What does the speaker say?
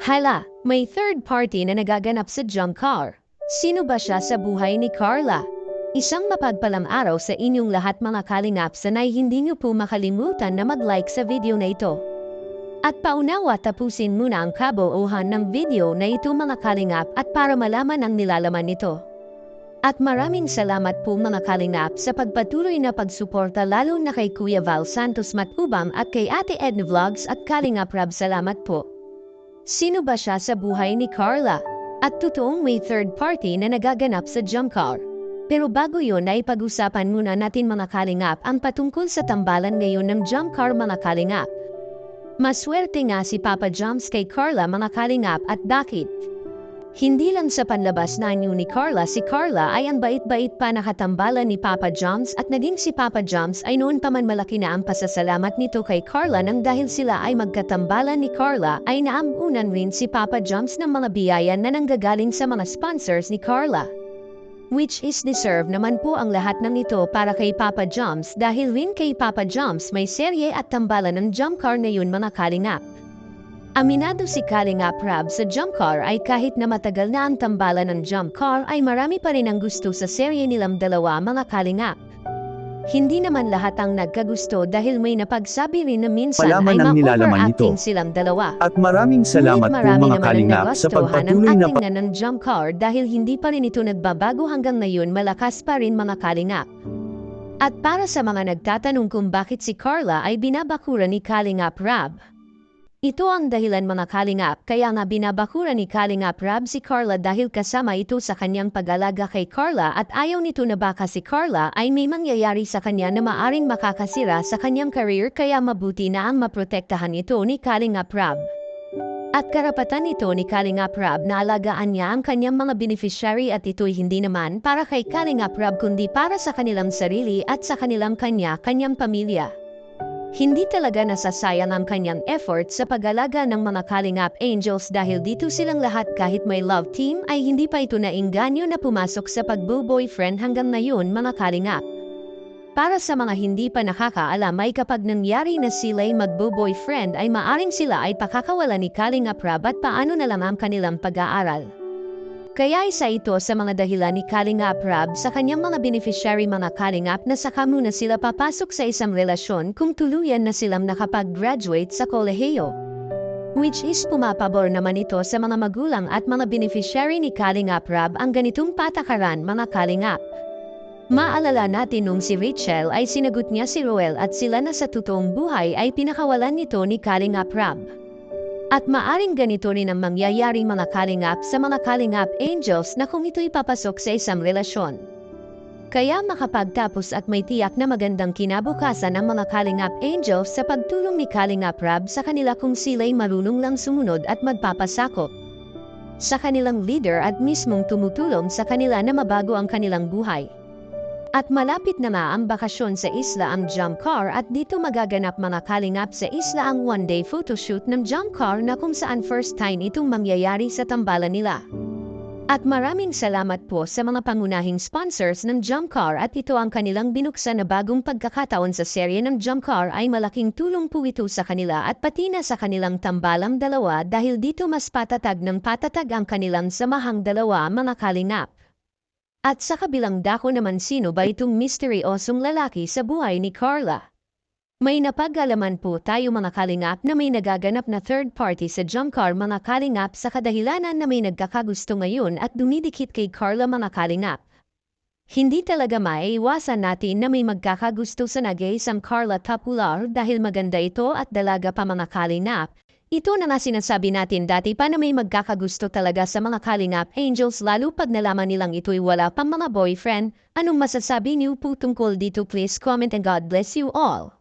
Hala, may third party na nagaganap sa junk car. Sino ba siya sa buhay ni Carla? Isang mapagpalang araw sa inyong lahat mga kalingap, sanay hindi niyo po makalimutan na mag-like sa video na ito. At paunawa tapusin muna ang kabuuhan ng video na ito mga kalingap at para malaman ang nilalaman nito. At maraming salamat po mga kalingap sa pagpatuloy na pagsuporta lalo na kay Kuya Val Santos Matubang at kay Ate Edna Vlogs at Kalingap Rab, salamat po. Sino ba siya sa buhay ni Carla? At totoong may third party na nagaganap sa junk car. Pero bago yun ay pag-usapan muna natin mga kalingap ang patungkol sa tambalan ngayon ng junk car mga kalingap. Maswerte nga si Papa Joms kay Carla mga kalingap, at bakit? Hindi lang sa panlabas na anyo ni Carla, si Carla ay ang bait-bait pa nakatambalan ni Papa Joms, at naging si Papa Joms ay noon pa man malaki na ang pasasalamat nito kay Carla nang dahil sila ay magkatambalan ni Carla ay naambunan rin si Papa Joms ng mga biyaya na nanggagaling sa mga sponsors ni Carla. Which is deserve naman po ang lahat ng ito para kay Papa Joms, dahil rin kay Papa Joms may serye at tambalan ng jump car na yun mga kalingap. Aminado si Kalingap Rab sa jump car ay kahit na matagal na ang tambalan ng jump car ay marami pa rin ang gusto sa serye nilang dalawa mga kalingap. Hindi naman lahat ang nagkagusto dahil may napagsabi rin na minsan Malaman ay ang nilalaman ma-overacting nito. silang dalawa. At maraming salamat po Marami mga naman ang kalingap sa nagustuhan pagpatuloy ang na acting na ng jump car dahil hindi pa rin ito nagbabago hanggang ngayon, malakas pa rin mga kalingap. At para sa mga nagtatanong kung bakit si Carla ay binabakura ni Kalingap Rab, ito ang dahilan mga kalingap, kaya nga binabakura ni Kalingap Rab si Carla dahil kasama ito sa kanyang pag-alaga kay Carla at ayaw nito na baka si Carla ay may mangyayari sa kanya na maaring makakasira sa kanyang career, kaya mabuti na ang maprotektahan ito ni Kalingap Rab. At karapatan nito ni Kalingap Rab na alagaan niya ang kanyang mga beneficiary, at ito'y hindi naman para kay Kalingap Rab kundi para sa kanilang sarili at sa kanilang kanyang pamilya. Hindi talaga nasasayang ang kanyang effort sa pag-alaga ng mga Kalingap Angels dahil dito silang lahat kahit may love team ay hindi pa ito nainganyo na pumasok sa pagbo-boyfriend hanggang ngayon mga Kalingap. Para sa mga hindi pa nakakaalam ay kapag nangyari na sila'y magbo-boyfriend ay maaring sila ay pakakawalan ni Kalingap Rab at paano na lang ang kanilang pag-aaral. Kaya isa ito sa mga dahilan ni Kalingap Rab sa kanyang mga beneficiary mga kalingap na saka muna sila papasok sa isang relasyon kung tuluyan na silang nakapag-graduate sa kolehiyo. Which is pumapabor naman ito sa mga magulang at mga beneficiary ni Kalingap Rab ang ganitong patakaran mga kalingap. Maalala natin nung si Rachel ay sinagot niya si Roel at sila na sa totoong buhay ay pinakawalan nito ni Kalingap Rab. At maaring ganito rin ang mangyayari mga kalingap sa mga Kalingap Angels na kung ito'y papasok sa isang relasyon. Kaya makapagtapos at may tiyak na magandang kinabukasan ang mga Kalingap Angels sa pagtulong ni Kalingap Rab sa kanila kung sila'y marunong lang sumunod at magpapasakop sa kanilang leader at mismong tumutulong sa kanila na mabago ang kanilang buhay. At malapit na ang bakasyon sa isla ang jump car, at dito magaganap mga kalingap sa isla ang one-day photoshoot ng jump car na kung saan first time itong mangyayari sa tambalan nila. At maraming salamat po sa mga pangunahing sponsors ng jump car, at ito ang kanilang binuksan na bagong pagkakataon sa serye ng jump car ay malaking tulong po ito sa kanila at pati na sa kanilang tambalang dalawa dahil dito mas patatag ng patatag ang kanilang samahang dalawa mga kalingap. At sa kabilang dako naman, sino ba itong misteryosong lalaki sa buhay ni Carla? May napag-alaman po tayo mga kalingap na may nagaganap na third party sa jump car mga kalingap sa kadahilanan na may nagkakagusto ngayon at dumidikit kay Carla mga kalingap. Hindi talaga maiiwasan natin na may magkakagusto sa nag-iisang Carla Tapular dahil maganda ito at dalaga pa mga kalingap. Ito na nga sinasabi natin dati pa na may magkakagusto talaga sa mga Kalingap Angels lalo pag nalaman nilang ito'y wala pang mga boyfriend. Anong masasabi niyo po tungkol dito? Please comment and God bless you all.